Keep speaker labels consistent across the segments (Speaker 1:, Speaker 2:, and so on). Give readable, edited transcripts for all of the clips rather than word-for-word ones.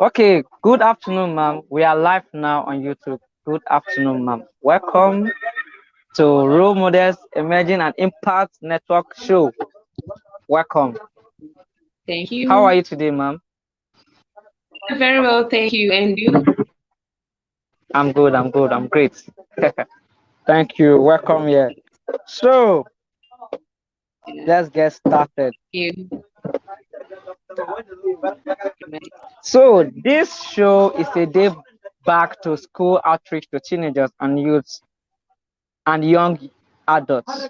Speaker 1: Okay, good afternoon, ma'am. We are live now on YouTube. Good afternoon, ma'am. Welcome to Role Models Emerging and Impact Network Show. Welcome.
Speaker 2: Thank
Speaker 1: How are
Speaker 2: you.
Speaker 1: you today, ma'am?
Speaker 2: Very well, thank you. And you?
Speaker 1: I'm good, I'm great. Thank you. Welcome here. So,
Speaker 2: Yeah,
Speaker 1: let's get started.
Speaker 2: you.
Speaker 1: So, this show is a day back to school outreach to teenagers and youths and young adults.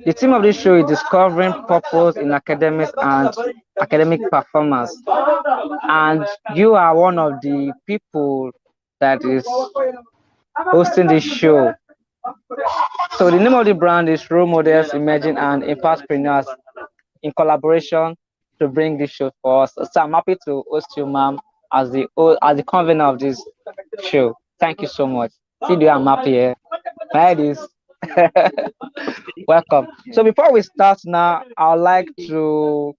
Speaker 1: The theme of this show is discovering purpose in academics and academic performance. And you are one of the people that is hosting this show. So the name of the brand is Role Models Emerging and Impactpreneurs in collaboration to bring this show for us. So I'm happy to host you, ma'am, as the convener of this show. Thank you so much. See you, I'm happy here. That is. Welcome. So before we start now, I'd like to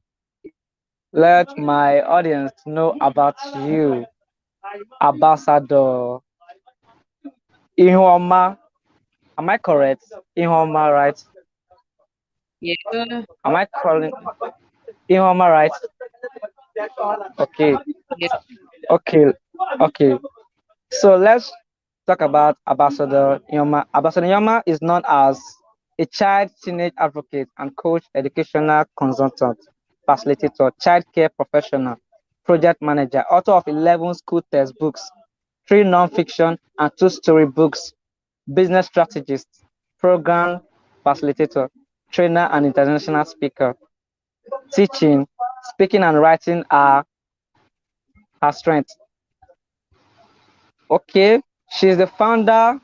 Speaker 1: let my audience know about you, Ambassador Ihuoma. Am I correct? Ihuoma, right?
Speaker 2: Yeah,
Speaker 1: Am I calling Ihuoma, right? Okay,
Speaker 2: yeah.
Speaker 1: okay, okay. So let's talk about Ambassador Ihuoma. Ambassador Ihuoma is known as a child teenage advocate and coach, educational consultant, facilitator, child care professional, project manager, author of 11 school textbooks, 3 non-fiction and 2 story books, business strategist, program facilitator, trainer and international speaker. Teaching, speaking and writing are her strengths. Okay, she's the founder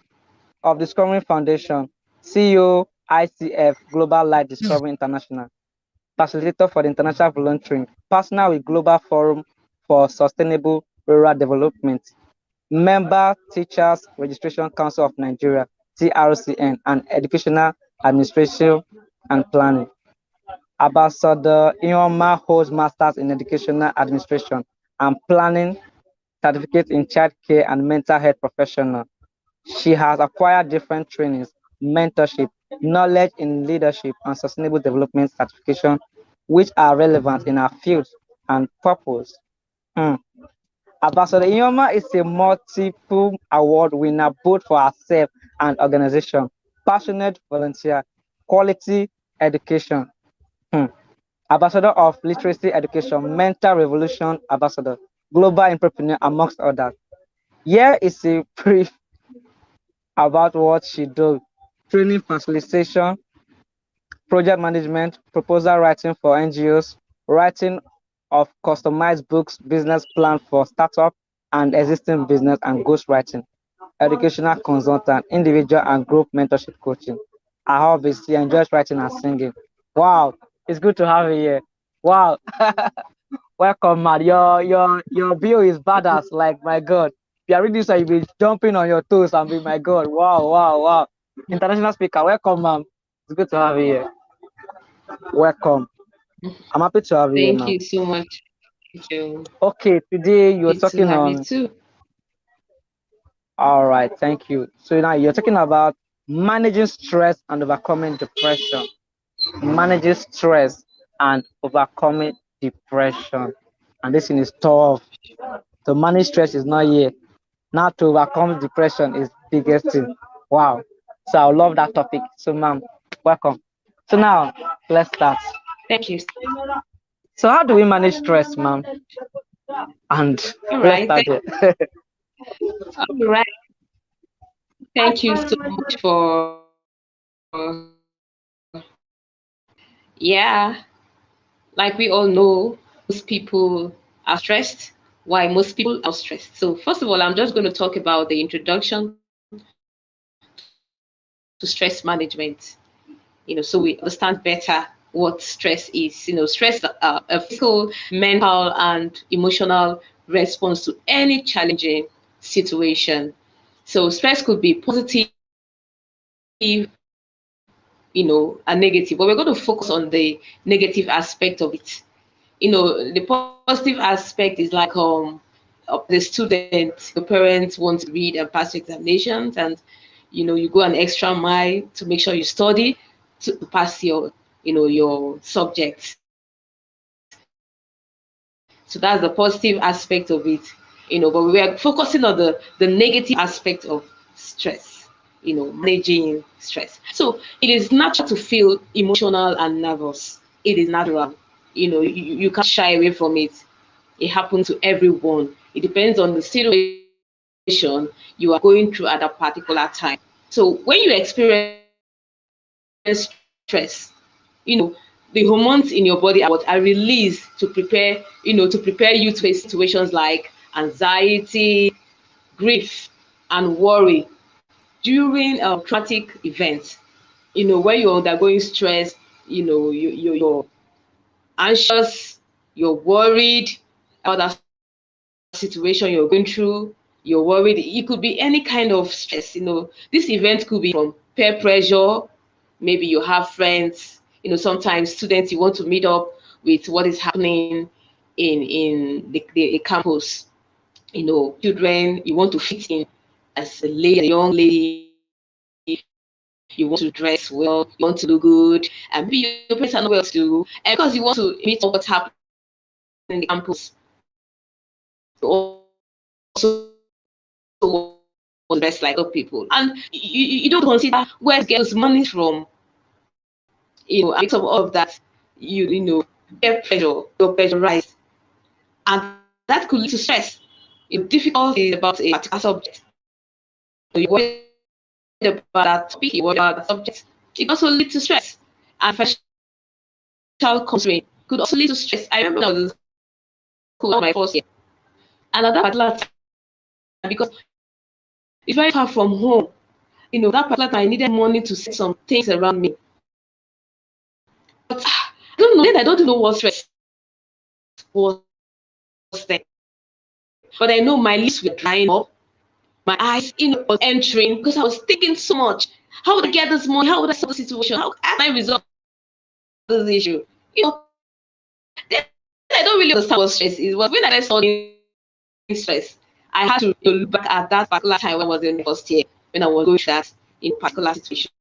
Speaker 1: of Discovering Foundation, CEO, ICF, Global Light Discovery International, facilitator for the international volunteering, partner with Global Forum for Sustainable Rural Development, member Teachers Registration Council of Nigeria, TRCN, and Educational Administration and Planning. Ambassador Ihuoma holds Masters in Educational Administration and Planning, certificate in child care and mental health professional. She has acquired different trainings, mentorship, knowledge in leadership, and sustainable development certification, which are relevant in her field and purpose. Hmm. Ambassador Ihuoma is a multiple award winner both for herself and organization, passionate volunteer, quality education. Hmm. Ambassador of Literacy Education, Mental Revolution Ambassador, Global Entrepreneur, amongst others. Here is a brief about what she does: training facilitation, project management, proposal writing for NGOs, writing of customized books, business plan for startup and existing business, and ghostwriting, educational consultant, individual and group mentorship coaching. Her hobbies, she enjoys writing and singing. Wow, it's good to have you here. Wow. Welcome, man. Your bio is badass. Like, my God, if you are reading this, you'll be jumping on your toes and be, my God, wow, wow, wow. International speaker, welcome, ma'am. It's good to have you here. Welcome. I'm happy to have you here,
Speaker 2: Thank
Speaker 1: ma'am.
Speaker 2: you so much. Thank you.
Speaker 1: Okay, today you're
Speaker 2: Good to
Speaker 1: talking
Speaker 2: have you
Speaker 1: on.
Speaker 2: too.
Speaker 1: All right, thank you. So now you're talking about managing stress and overcoming depression. Managing stress and overcoming depression. And this thing is tough. To manage stress is not here. Now to overcome depression is biggest thing. Wow. So I love that topic. So ma'am, welcome. So now let's start.
Speaker 2: Thank you.
Speaker 1: So how do we manage stress, ma'am? And
Speaker 2: All
Speaker 1: let's
Speaker 2: right.
Speaker 1: start there.
Speaker 2: All right. Thank you so much for yeah. Like we all know, most people are stressed. Why most people are not stressed. So first of all, I'm just going to talk about the introduction to stress management. So we understand better what stress is. Stress is a physical, mental, and emotional response to any challenging situation. So stress could be positive, and negative, but we're going to focus on the negative aspect of it. The positive aspect is like the student, your parents want to read and pass examinations, and you go an extra mile to make sure you study to pass your subject. So that's the positive aspect of it. But we are focusing on the negative aspect of stress, managing stress. So it is natural to feel emotional and nervous. It is natural. You can't shy away from it. It happens to everyone. It depends on the situation you are going through at that particular time. So when you experience stress, the hormones in your body are released to prepare you to face situations like anxiety, grief, and worry during traumatic events. When you're undergoing stress, you're anxious, you're worried about that situation you're going through, you're worried. It could be any kind of stress. This event could be from peer pressure. Maybe you have friends. Sometimes students, you want to meet up with what is happening in the campus. Children, you want to fit in as a young lady. You want to dress well, you want to look good, and maybe your parents are not well too. And because you want to meet up what's happening in the campus, you also want to dress like other people. And you don't consider where to get those money from. And because of all of that, peer pressure, you're pressurized, and that could lead to stress. Difficulties about a particular subject. You're worried about that topic, you're worried about that subject. It can also lead to stress. And financial constraint could also lead to stress. I remember when I was in school, that was my first year. And at that particular time, because it's very far from home, that particular time I needed money to set some things around me. But I don't know, then I don't even know what stress was then. But I know my lips were drying up, my eyes, was entering because I was thinking so much. How would I get this money? How would I solve the situation? How can I resolve this issue? Then I don't really understand what stress is. It was when I started studying stress, I had to look back at that particular time when I was in my first year, when I was going through that particular situation.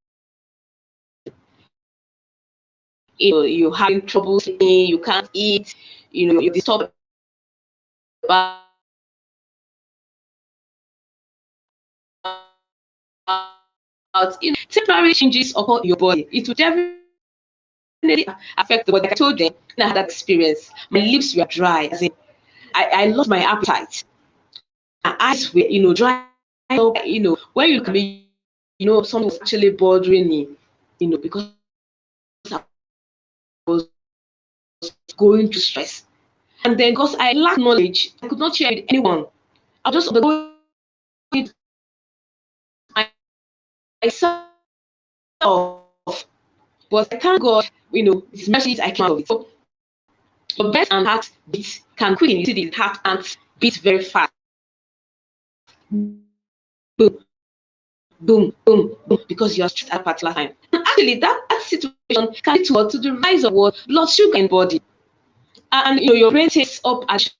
Speaker 2: You're having trouble sleeping, you can't eat, you're disturbed about temporary changes occur in your body. It will definitely affect the body. Like I told them, when I had that experience, my lips were dry, as in I lost my appetite. My eyes were, drying up. When you look at me, something was actually bothering me, because I was going through stress. And then because I lacked knowledge, I could not share it with anyone. I was just undergoing it myself. But I thank God, His mercies, I came out of it. So your breast and heartbeat can quicken. You see, the heart can't beat very fast. Boom, boom, boom, because you are stressed at a particular time. And actually, that situation can lead to the rise of what blood sugar in the body. And your brain takes up additional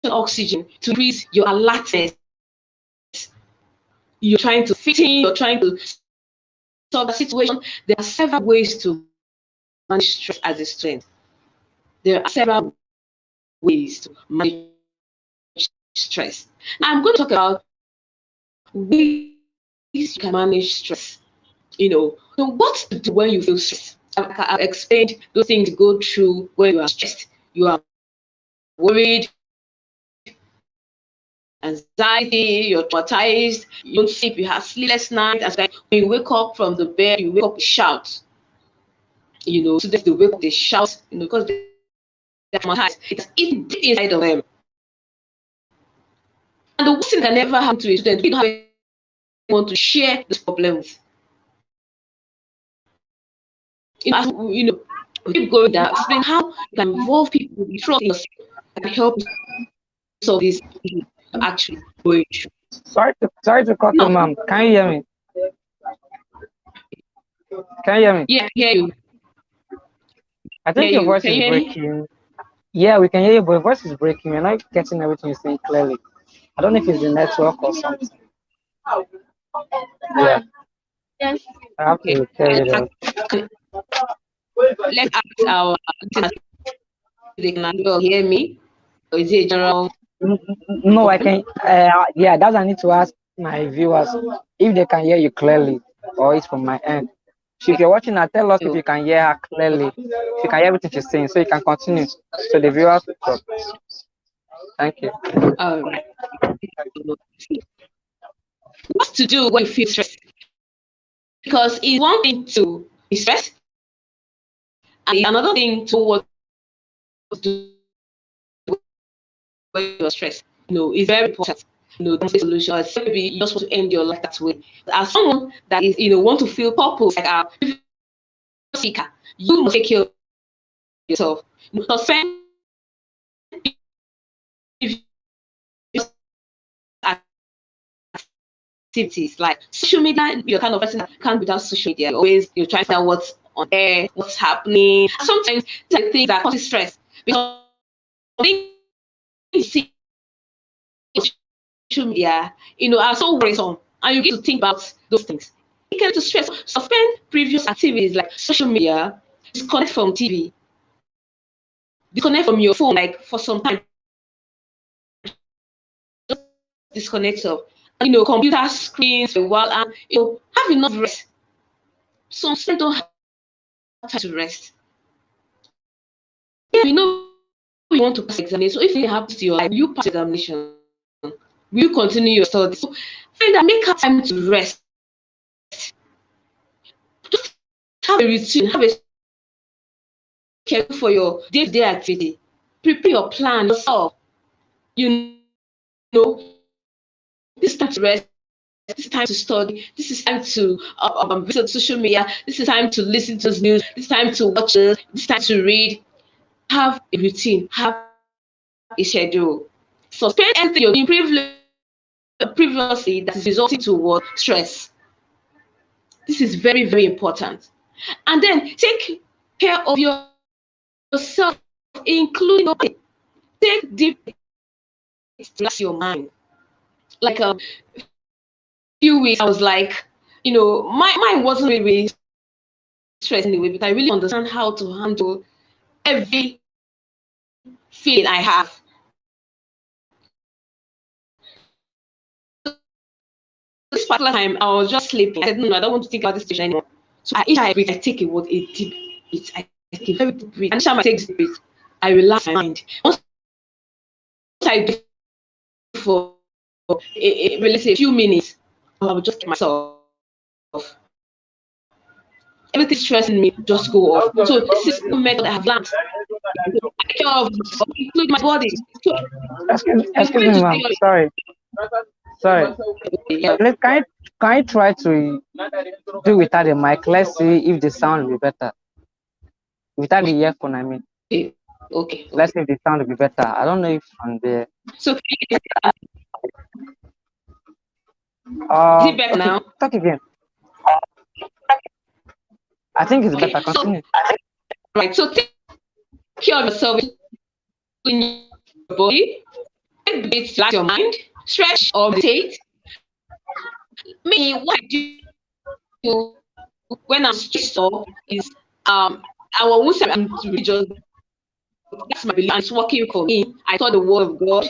Speaker 2: oxygen to increase your alertness. You're trying to fit in, you're trying to solve that situation. There are several ways to manage stress as a student. There are several ways to manage stress. Now I'm going to talk about ways you can manage stress. So what to do when you feel stress? So what to do when you feel stress? I've explained those things you go through when you are stressed. You are worried, anxiety, you're traumatized, you don't sleep, you have sleepless nights, and sometimes when you wake up from the bed, you wake up, you shout. Students, they wake up, they shout, because they're traumatized. It has eaten deep inside of them. And the worst thing that can ever happen to a student, we don't have anyone to share this problem with. As we keep going down, explain how you can involve people you trust in yourself that can help you solve this issue you're actually going through.
Speaker 1: Sorry to cut
Speaker 2: Now,
Speaker 1: you, ma'am. Can you hear me? Can you hear me?
Speaker 2: yeah, I hear you.
Speaker 1: I
Speaker 2: Hear
Speaker 1: think your
Speaker 2: you.
Speaker 1: voice
Speaker 2: Can
Speaker 1: is
Speaker 2: you hear me?
Speaker 1: breaking. Yeah, we can hear you, but your voice is breaking. We're not getting everything you're saying clearly. I don't know if it's the network or something. Yeah, I have
Speaker 2: Okay.
Speaker 1: to tell you that.
Speaker 2: Let's ask our listeners if they can as well hear me. Or is it a general
Speaker 1: No, I
Speaker 2: problem?
Speaker 1: can. Yeah, that's I need to ask my viewers if they can hear you clearly, or it's from my end. So if you're watching now, tell us if you
Speaker 2: Okay.
Speaker 1: can hear her clearly. If you can hear everything she's saying, so you can continue. So the viewers will talk. Thank you.
Speaker 2: All right. What to do when you feel stressed? Because it's one thing to be stressed, and it's another thing to know what to do when you're stressed. It's very important. There must be a solution. So maybe you just want to end your life that way. As someone that is, want to feel purpose, like our previous speaker, you must take care of yourself. Suspend activities like social media. You're kind of person that can't be without social media. You're always trying to find out what's on air, what's happening. Sometimes it's like things that cause stress because things you see on social media, are so worrisome, and you get to think about those things. It can lead to stress. Suspend previous activities like social media, disconnect from TV, disconnect from your phone, like for some time, just disconnect yourself. And computer screens for a while, and have enough rest. Some students don't have time to rest. Yeah, we know you want to pass examination. So if anything happens to your life, will you pass examination? Will you continue your studies? So find out, make out time to rest. Just have a routine, have a schedule for your day-to-day activity. Prepare your plan yourself. This is time to rest. This is time to study. This is time to visit social media. This is time to listen to those news. This is time to watch this. This is time to read. Have a routine. Have a schedule. Suspend anything you're doing previously that is resulting towards stress. This is very, very important. And then take care of yourself, including take deep breaths to relax your mind. Like few weeks I was like, my mind wasn't really stressed anyway, but I really understand how to handle every feeling I have. So this particular time I was just sleeping. I said, no, I don't want to think about this situation anymore. So I each time I breathe, I take a what a deep breath. I take a very deep breath. And each time I take this deep breath, I relax my mind. Once I do for let's say a few minutes, I will just get myself. Everything stressing me just go off. So this is one method I have learned. Take care of yourself, including my body. So it's going to take
Speaker 1: Excuse me, ma'am. Sorry. Let can you try to do without the mic? Let's see if the sound will be better. Without the earphone, I mean.
Speaker 2: okay.
Speaker 1: Let's see if the sound will be better. I don't know if from there.
Speaker 2: So is it better
Speaker 1: Okay,
Speaker 2: now?
Speaker 1: talk again. I think it's
Speaker 2: Okay.
Speaker 1: better.
Speaker 2: So
Speaker 1: Continue.
Speaker 2: right. So take care of yourself, including your body. Take breaks to relax your mind, stretch or meditate. Me, what I do when I'm stressed up is I won't say I'm religious, but that's my belief and it's working for me. I study the word of God.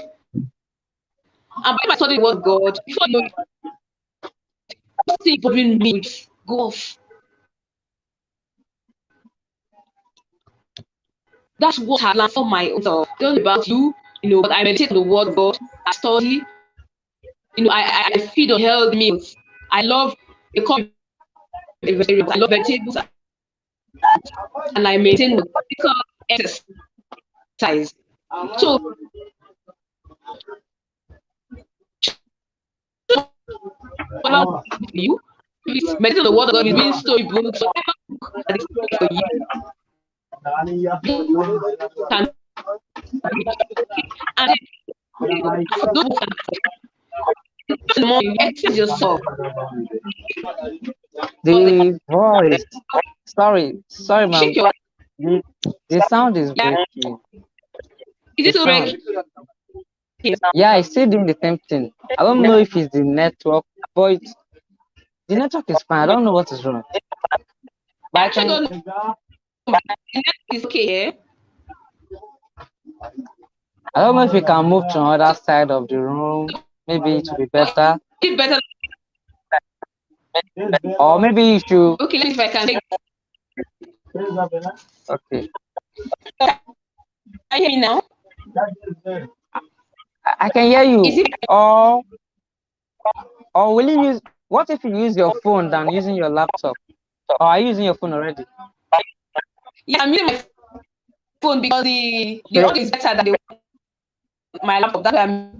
Speaker 2: And by the time I study the word of God, before you know it, those things bothering me will just go off. That's what I've learned for my own self. It wasn't about you, but I meditate on the word of God. I study, I feed on healthy meals. I love they call me vegetarian. I love vegetables and I maintain my physical exercise. So whatever for you, if it's meditate on the word of God, it's reading storybooks, whatever book that is for you, you can and then for those books in the morning, you exercise yourself. But
Speaker 1: The voice. Sorry,
Speaker 2: shake
Speaker 1: ma'am.
Speaker 2: your
Speaker 1: The, the sound is
Speaker 2: yeah,
Speaker 1: breaking.
Speaker 2: Is
Speaker 1: The
Speaker 2: it still
Speaker 1: sun.
Speaker 2: breaking?
Speaker 1: Yeah, it's still doing the same thing. I don't know if it's the network, but the network is fine. I don't know what is wrong. But
Speaker 2: I
Speaker 1: I
Speaker 2: actually
Speaker 1: can.
Speaker 2: don't know. The network is okay here.
Speaker 1: I don't know if we can move to another side of the room. Maybe it will be better.
Speaker 2: Is it better?
Speaker 1: Or maybe you should.
Speaker 2: Okay, let's see if I can take.
Speaker 1: Okay.
Speaker 2: Can you hear me now?
Speaker 1: I can hear
Speaker 2: Is
Speaker 1: you.
Speaker 2: it?
Speaker 1: Or will you use? What if you use your phone than using your laptop? Or are you using your phone already?
Speaker 2: Yeah, I'm using my phone because the
Speaker 1: Okay.
Speaker 2: audio is better than my laptop. That's why I'm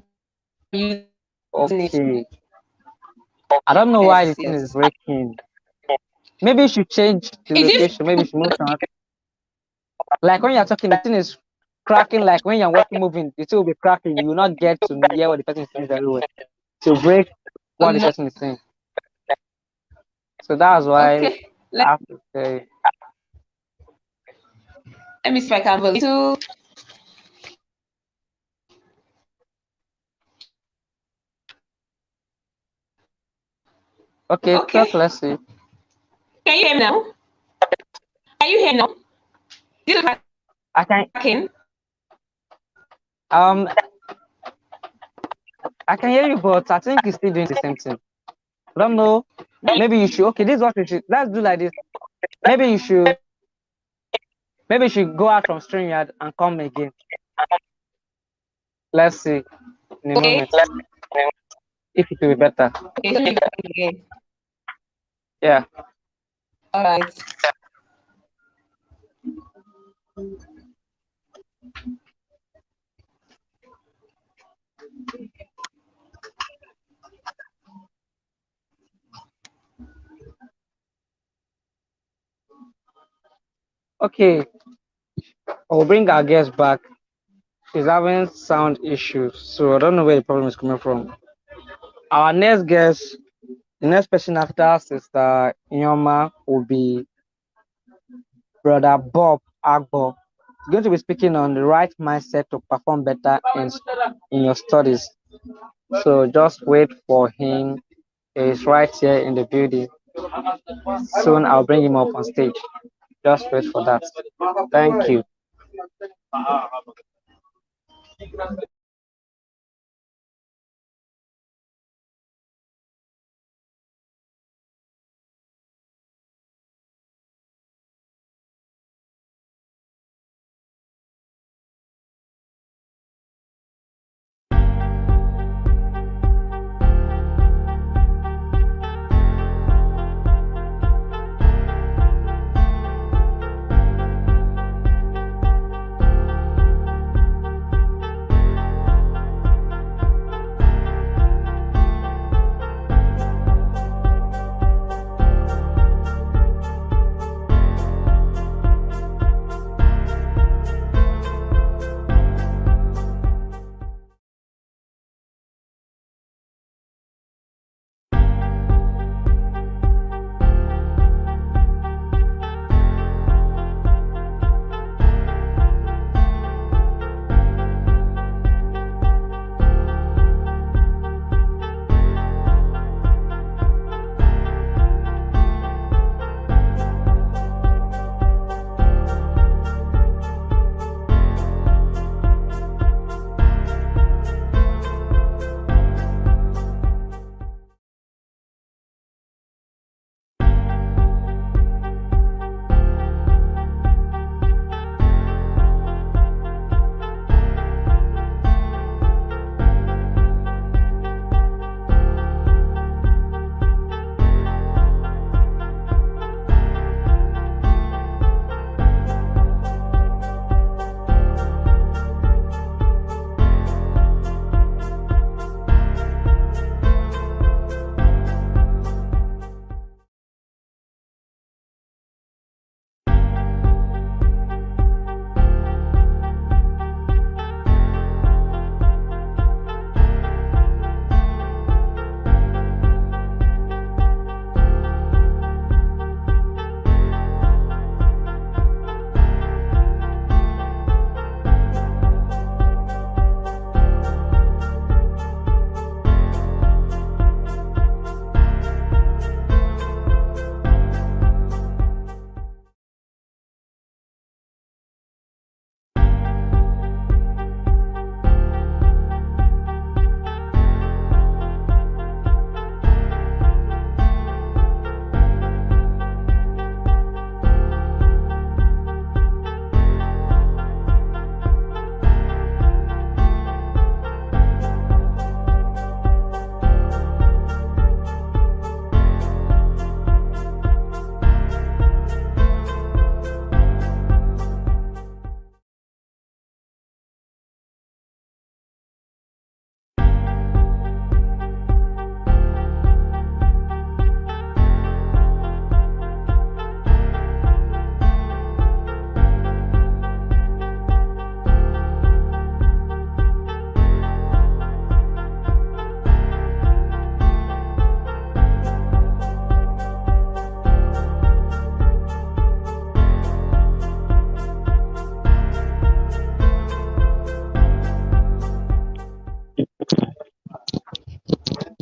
Speaker 2: using it.
Speaker 1: Okay. I don't know why the
Speaker 2: Yes,
Speaker 1: thing is
Speaker 2: yes.
Speaker 1: breaking. Maybe you should change the
Speaker 2: Is it?
Speaker 1: location. Maybe you should move to another. Like when you're talking, the thing is cracking. Like when you're walking, moving, the thing will be cracking. You will not get to hear what the person is saying very well. To break
Speaker 2: Oh
Speaker 1: what the
Speaker 2: no.
Speaker 1: person is saying. So that's why
Speaker 2: Okay.
Speaker 1: I have to say,
Speaker 2: Let me see if I can have a little.
Speaker 1: okay, talk.
Speaker 2: Okay.
Speaker 1: Let's see.
Speaker 2: Can you hear me now? Can you hear me now? This is
Speaker 1: I can
Speaker 2: cracking.
Speaker 1: um I can hear you, but I think it's still doing the same thing. I don't know. Maybe you should. Okay, this is what we should. Let's do like this. Maybe you should. Maybe you should go out from StreamYard and come again. Let's see in a
Speaker 2: Okay.
Speaker 1: moment if it will be better.
Speaker 2: Okay. So maybe again.
Speaker 1: Yeah.
Speaker 2: All right.
Speaker 1: Okay. I'll bring our guest back. She's having sound issues, so I don't know where the problem is coming from. Our next guest, the next person after Sister Ihuoma will be Brother Bob Agbo. He's going to be speaking on the right mindset to perform better in your studies. So just wait for him. He's right here in the building. Soon I'll bring him up on stage. Just wait for that. Thank you.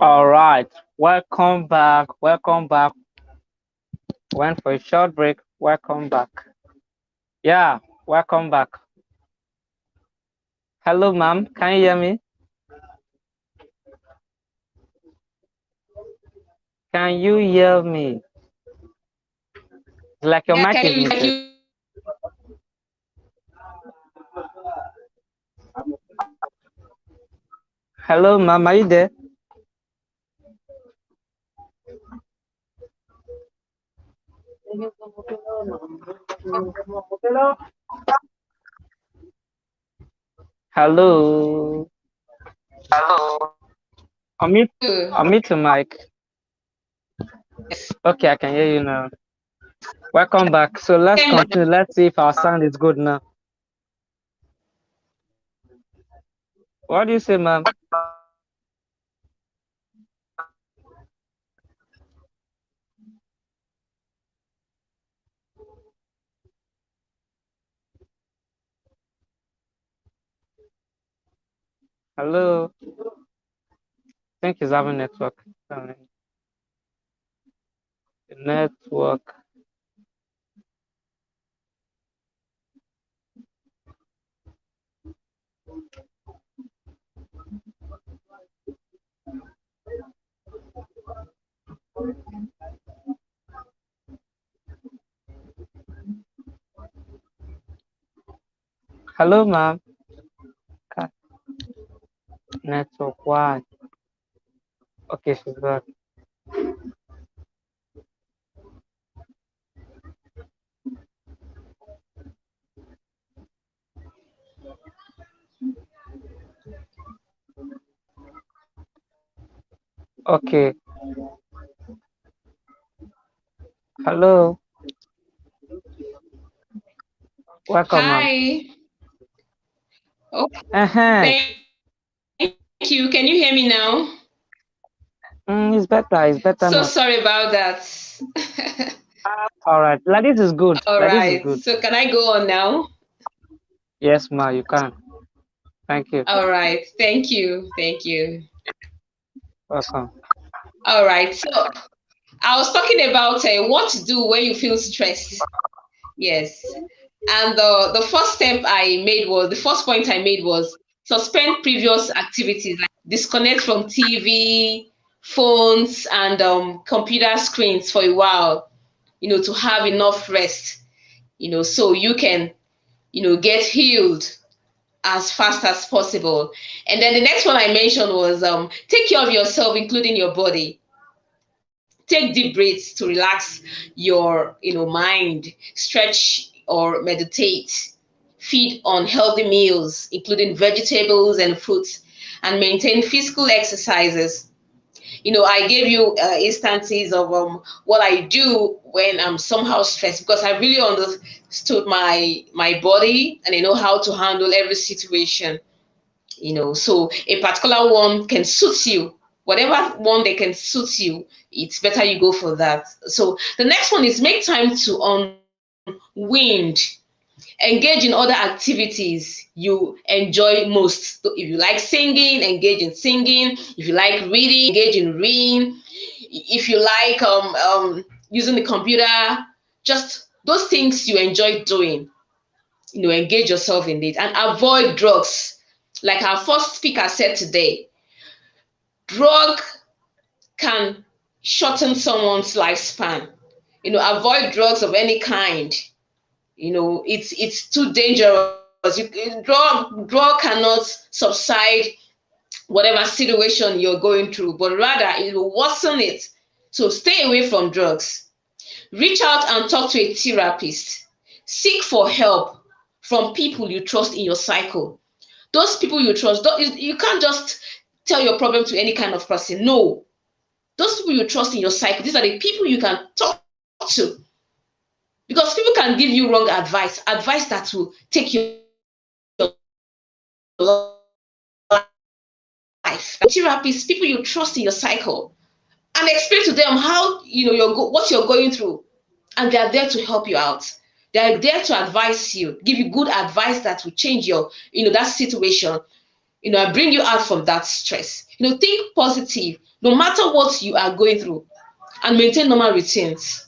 Speaker 1: All right. Welcome back. Welcome back. Went for a short break. Welcome back. Yeah, welcome back. Hello, ma'am. Can you hear me? Can you hear me? It's like your mic is
Speaker 2: Yeah,
Speaker 1: muted.
Speaker 2: can you?
Speaker 1: Hello, ma'am. Are you there? Hello. Unmute, unmute your mic. Okay, I can hear you now. Welcome back. So let's continue. Let's see if our sound is good now. What do you say, ma'am? Hello. I think he's having network. Network. Hello, ma'am. Network. Why? Okay, she's back. Okay. Hello. Welcome, ma'am.
Speaker 2: Hi. Oh,
Speaker 1: Uh-huh.
Speaker 2: thank you. Can you hear me now?
Speaker 1: It's better. It's better
Speaker 2: So
Speaker 1: now.
Speaker 2: sorry about that.
Speaker 1: All right. Like this is good.
Speaker 2: All
Speaker 1: Like this is
Speaker 2: right.
Speaker 1: good.
Speaker 2: So can I go on now?
Speaker 1: Yes, ma. You can. Thank you.
Speaker 2: All right. Thank you. Thank you.
Speaker 1: Welcome.
Speaker 2: All right. So I was talking about what to do when you feel stressed. Yes. And the first step I made was the first point I made was suspend previous activities, like disconnect from TV, phones, and computer screens for a while, to have enough rest, so you can, get healed as fast as possible. And then the next one I mentioned was take care of yourself, including your body. Take deep breaths to relax your mind, stretch or meditate, feed on healthy meals including vegetables and fruits, and maintain physical exercises. I gave you instances of what I do when I'm somehow stressed, because I really understood my body, and I know how to handle every situation. So a particular one can suit you. Whatever one that can suit you, it's better you go for that. So the next one is make time to unwind. Engage in other activities you enjoy most. So if you like singing, engage in singing. If you like reading, engage in reading. If you like using the computer, just those things you enjoy doing, engage yourself in it, and avoid drugs. Like our first speaker said today, drug can shorten someone's lifespan. Avoid drugs of any kind. It's too dangerous. Drug cannot subside whatever situation you're going through, but rather it will worsen it. So stay away from drugs. Reach out and talk to a therapist. Seek for help from people you trust in your cycle. Those people you trust, you can't just tell your problem to any kind of person. No, those people you trust in your cycle, these are the people you can talk to, because people can give you wrong advice that will take your life. Therapists, people you trust in your cycle, and explain to them how what you're going through, and they are there to help you out. They are there to advise you, give you good advice that will change your that situation. I bring you out from that stress. Think positive, no matter what you are going through, and maintain normal routines.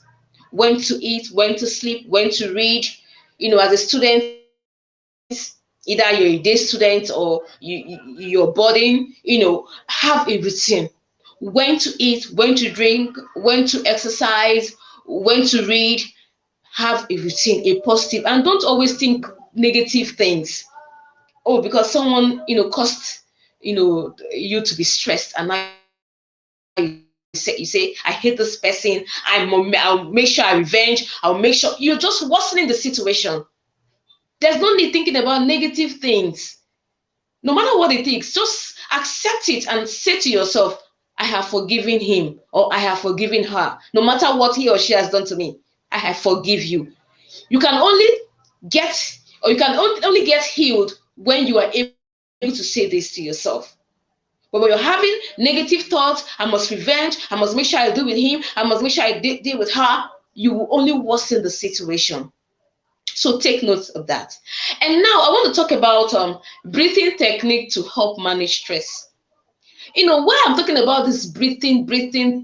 Speaker 2: When to eat, when to sleep, when to read. As a student, either you're a day student or you're boarding, have a routine. When to eat, when to drink, when to exercise, when to read. Have a routine, a positive, and don't always think negative things. Oh, because someone caused you to be stressed, and now you say, I hate this person, I'll make sure I revenge, I'll make sure. You're just worsening the situation. There's no need thinking about negative things. No matter what it is, just accept it and say to yourself, I have forgiven him or I have forgiven her. No matter what he or she has done to me, I have forgive you. You can only get, or you can only get healed when you are able to say this to yourself. But when you're having negative thoughts, I must revenge, I must make sure I deal with him, I must make sure I deal with her, you will only worsen the situation. So take note of that. And now I want to talk about breathing technique to help manage stress. Why I'm talking about this breathing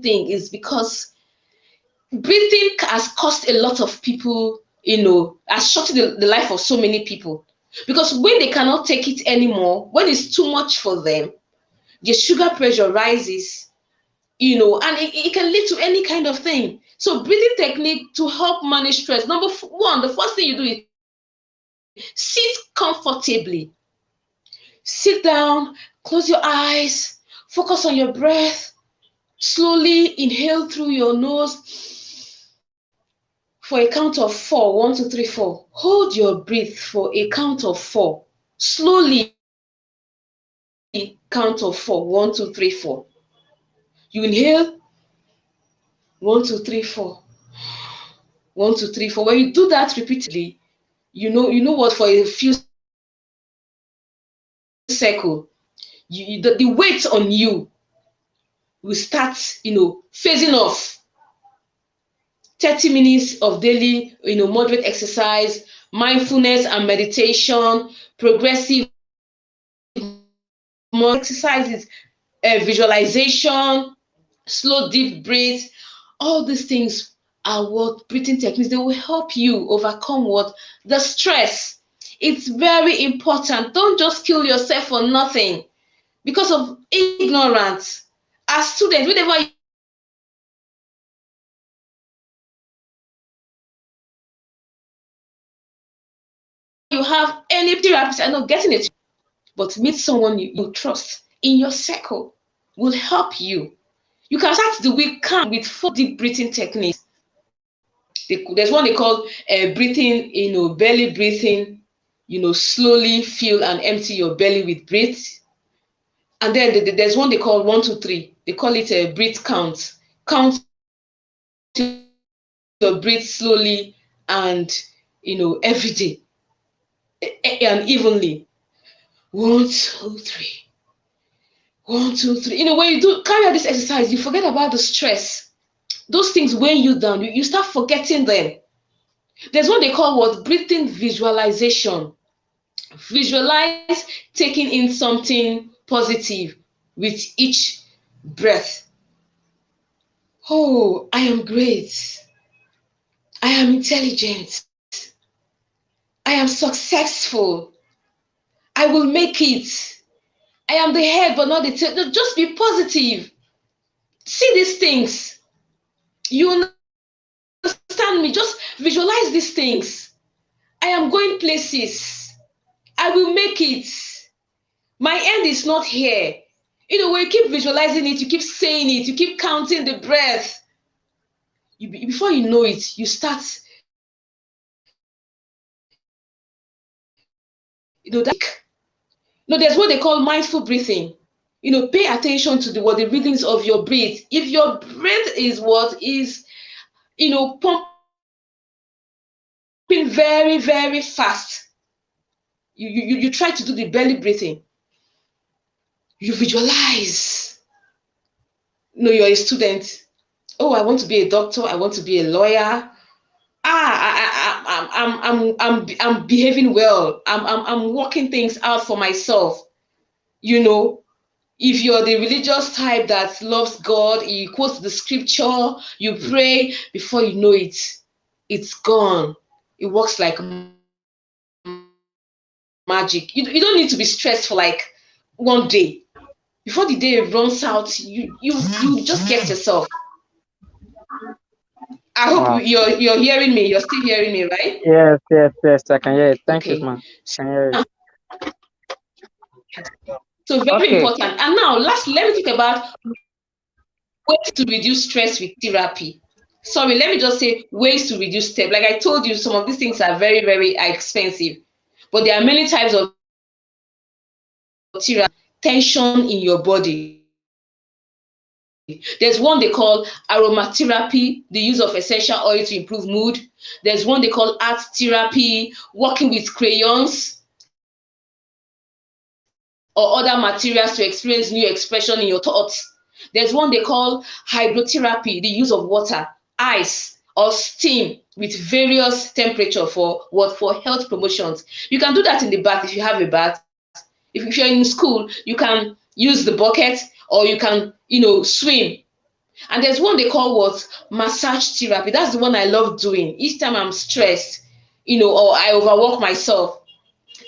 Speaker 2: thing is because breathing has cost a lot of people, has shortened the life of so many people. Because when they cannot take it anymore, when it's too much for them, their sugar pressure rises, and it can lead to any kind of thing. So breathing technique to help manage stress. Number one, the first thing you do is sit comfortably. Sit down, close your eyes, focus on your breath, slowly inhale through your nose for a count of four. 1, 2, 3, 4. Hold your breath for a count of four. Slowly count of four. 1, 2, 3, 4. You inhale. 1, 2, 3, 4. 1, 2, 3, 4. When you do that repeatedly, you know what, for a few seconds, the weight on you will start, phasing off. 30 minutes of daily, moderate exercise, mindfulness and meditation, progressive exercises, visualization, slow deep breath. All these things are what breathing techniques. They will help you overcome what the stress. It's very important. Don't just kill yourself for nothing because of ignorance. As students, whenever you have any therapist, I know getting it is but meet someone you trust in your circle will help you. You can start the week calm with 4 deep breathing techniques. There's one they call breathing, belly breathing, slowly fill and empty your belly with breath. And then there's one they call 1, 2, 3. They call it a breath count. Count your breath slowly and every day, and evenly. 1, 2, 3. 1, 2, 3. When you do carry out this exercise, you forget about the stress. Those things weighing you down, you start forgetting them. There's what they call what breathing visualization. Visualize taking in something positive with each breath. Oh, I am great. I am intelligent. I am successful. I will make it. I am the head but not the tail. No, just be positive. See these things. You understand me? Just visualize these things. I am going places. I will make it. My end is not here. When you keep visualizing it, you keep saying it, you keep counting the breath. Before you know it, you start, there's what they call mindful breathing. Pay attention to the rhythms of your breath. If your breath is pumping very, very fast, you try to do the belly breathing. You visualize. You're a student. Oh, I want to be a doctor. I want to be a lawyer. I'm behaving well. I'm working things out for myself. You know, if you're the religious type that loves God, you quote the scripture, you pray, before you know it, it's gone. It works like magic. You don't need to be stressed for like 1 day. Before the day runs out, you just get yourself. I hope
Speaker 1: Wow.
Speaker 2: you're hearing me. You're still hearing me, right?
Speaker 1: Yes, yes, yes. I can hear it. Thank you,
Speaker 2: Okay.
Speaker 1: man. I can hear it.
Speaker 2: So very
Speaker 1: Okay.
Speaker 2: important. And now, last, let me talk about ways to reduce stress with therapy. Sorry, let me just say ways to reduce step. Like I told you, some of these things are very, very expensive. But there are many types of therapy tension in your body. There's one they call aromatherapy, the use of essential oil to improve mood. There's one they call art therapy, working with crayons or other materials to experience new expression in your thoughts. There's one they call hydrotherapy, the use of water, ice, or steam with various temperature for health promotions. You can do that in the bath if you have a bath. If you're in school, you can use the bucket or you can, swim. And there's one they call what? Massage therapy. That's the one I love doing. Each time I'm stressed, or I overwork myself,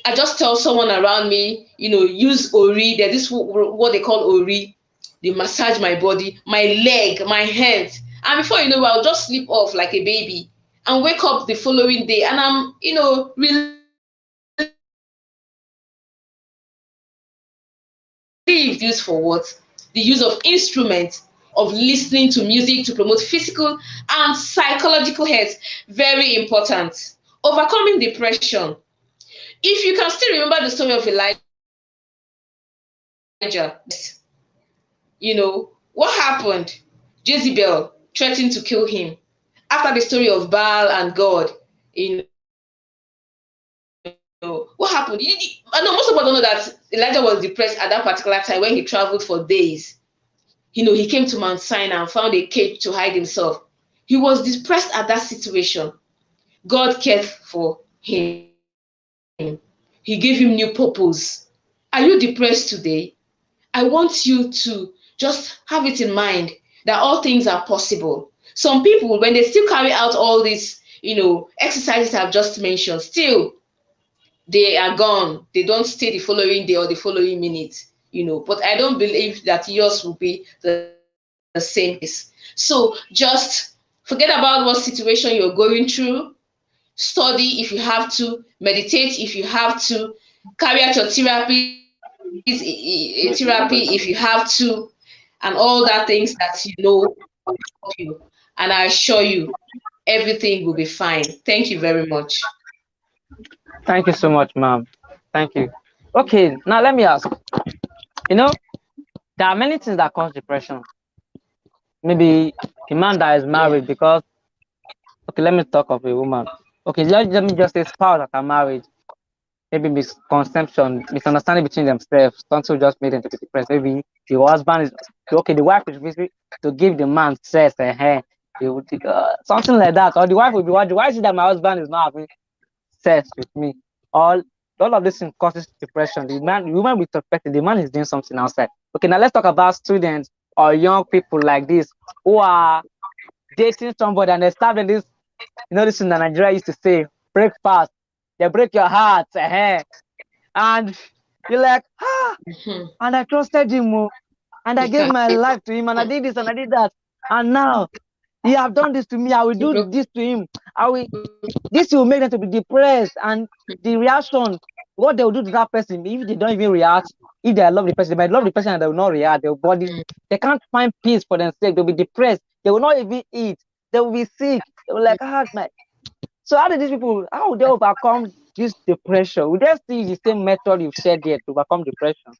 Speaker 2: I just tell someone around me, use Ori. There's this what they call Ori. They massage my body, my leg, my hands. And before you know it, I'll just sleep off like a baby and wake up the following day and I'm, relieved. Used for what? The use of instruments, of listening to music to promote physical and psychological health. Very important. Overcoming depression. If you can still remember the story of Elijah, when he was depressed, what happened? Jezebel threatened to kill him. After the story of Baal and God, what happened? I know most people don't know that Elijah was depressed at that particular time when he traveled for days. He came to Mount Sinai and found a cave to hide himself. He was depressed at that situation. God cared for him. He gave him new purpose. Are you depressed today? I want you to just have it in mind that all things are possible. Some people, when they still carry out all these, exercises I've just mentioned, still they are gone. They don't stay the following day or the following minute, But I don't believe that yours will be the same case. So just forget about what situation you're going through. Study if you have to, meditate if you have to, carry out your therapies, therapy if you have to, and all that things that will help you. And I assure you, everything will be fine. Thank you very much.
Speaker 1: Thank you so much, ma'am. Thank you. Okay, now let me ask. You know, there are many things that cause depression. Maybe a man that is
Speaker 2: Yeah.
Speaker 1: married because, okay, let me talk of a woman. Okay, let me just say spouse that are married. Maybe misconception, misunderstanding between themselves. Something just made them to be depressed. Maybe the husband is okay. The wife is busy to give the man sex and hair. Something like that, or the wife will be what? The wife see that my husband is not having sex with me. All of this thing causes depression. The woman will suspect the man is doing something outside. Okay, now let's talk about students or young people like this who are dating somebody and they start in this. This in Nigeria used to say, break fast. They break your heart, and you're like,
Speaker 2: Mhm.
Speaker 1: and I trusted him, and I
Speaker 2: You
Speaker 1: gave
Speaker 2: can
Speaker 1: my life to him, and I did this and I did that, and now he have done this to me. I will
Speaker 2: you
Speaker 1: do
Speaker 2: broke.
Speaker 1: this to him. I will. This will make them to be depressed, and the reaction, what they will do to that person, if they don't even react, if they love the person, they might love the person and they will not react. Their body, they can't find peace for themselves. They'll be depressed. They will not even eat. They will be sick. They will like, my. So how did these people? How would they overcome this depression? Would they still use the same method you've said here to overcome depression?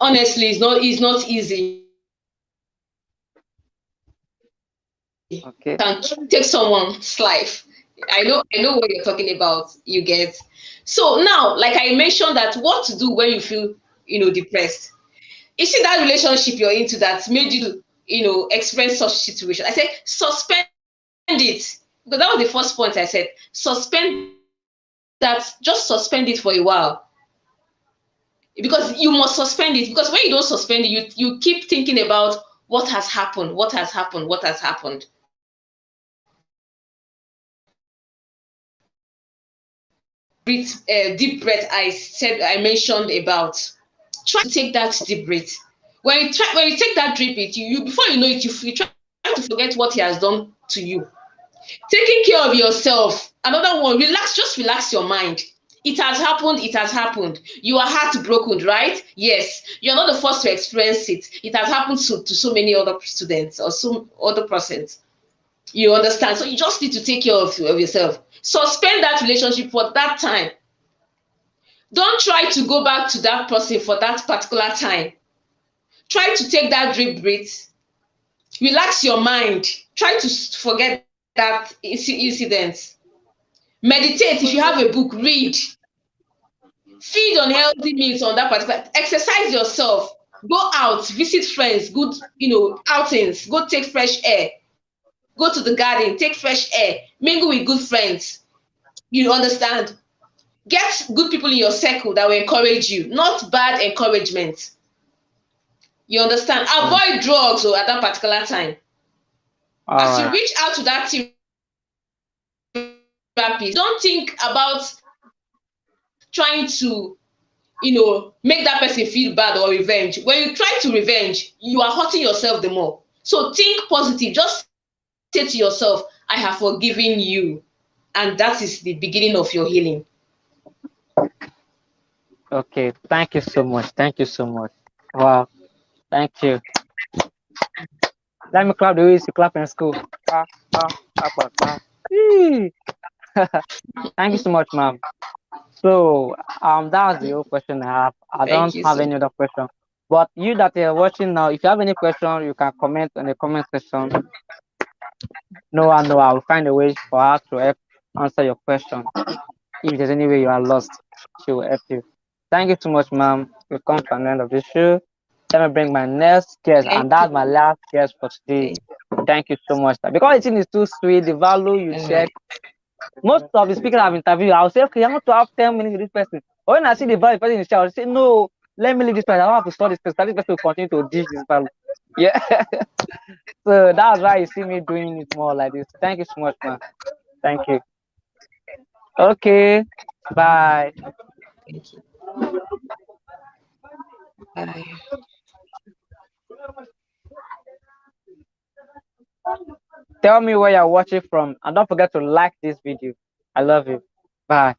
Speaker 2: Honestly, it's not easy. Can take
Speaker 1: Okay.
Speaker 2: someone's life. I know what you're talking about. You get. So now, like I mentioned, that what to do when you feel, depressed. You see that relationship you're into that made you to, experience such situation. I said suspend it, because that was the first point I said. Suspend that relationship. that just suspend it for a while, because you must suspend it, because when you don't suspend it, you keep thinking about what has happened, what has happened, what has happened. Deep breath I mentioned about. Try to take that deep breath. When you take that deep breath, you before you know it, you try to forget what he has done to you. Taking care of yourself. Another one, relax, just relax your mind. It has happened, it has happened. You are heartbroken, right? Yes. You're not the first to experience it. It has happened to so many other students or some other persons. You understand? So you just need to take care of yourself. Suspend that relationship for that time. Don't try to go back to that person for that particular time. Try to take that deep breath. Relax your mind. Try to forget that incident. Meditate. If you have a book, read. Feed on healthy meals on that particular. Exercise yourself. Go out, visit friends, good, outings. Go take fresh air. Go to the garden, take fresh air. Mingle with good friends. You understand? Get good people in your circle that will encourage you, not bad encouragement. You understand?
Speaker 1: Mm.
Speaker 2: Avoid drugs at that particular time.
Speaker 1: All
Speaker 2: As you
Speaker 1: right.
Speaker 2: reach out to that therapist, don't think about trying to, make that person feel bad or revenge. When you try to revenge, you are hurting yourself the more. So think positive. Just say to yourself, I have forgiven you. And that is the beginning of your healing.
Speaker 1: Okay. Thank you so much. Thank you so much. Wow. Thank you. Let me clap the way you used to clap in school. Clap, clap, clap, clap, clap. Yee. Thank you so much, ma'am. So, that's the whole question I have. I
Speaker 2: Thank
Speaker 1: don't
Speaker 2: you
Speaker 1: have
Speaker 2: so
Speaker 1: any
Speaker 2: much.
Speaker 1: other question. But you that are watching now, if you have any question, you can comment in the comment section. No, I know I will find a way for her to help answer your question. If there's any way you are lost, she will help you. Thank you so much, ma'am. We've come to an end of the show. Let me bring my next guest,
Speaker 2: Thank
Speaker 1: and that's my
Speaker 2: you.
Speaker 1: last guest for today.
Speaker 2: Thank
Speaker 1: Thank you so much. Because the thing is too sweet, the value you
Speaker 2: you. All
Speaker 1: check.
Speaker 2: right.
Speaker 1: Most of the speakers I've interviewed, I'll say, okay, I want to have 10 minutes with this person. But when I see the value person in the show, I'll say, no, let me leave this person. I don't have to study this person. This person will continue to dish this value. Yeah. So that's why you see me doing it more like this. Thank you so much, man. Thank you. Okay. Bye.
Speaker 2: Thank you. Bye.
Speaker 1: Tell me where you're watching from, and don't forget to like this video. I love you. Bye.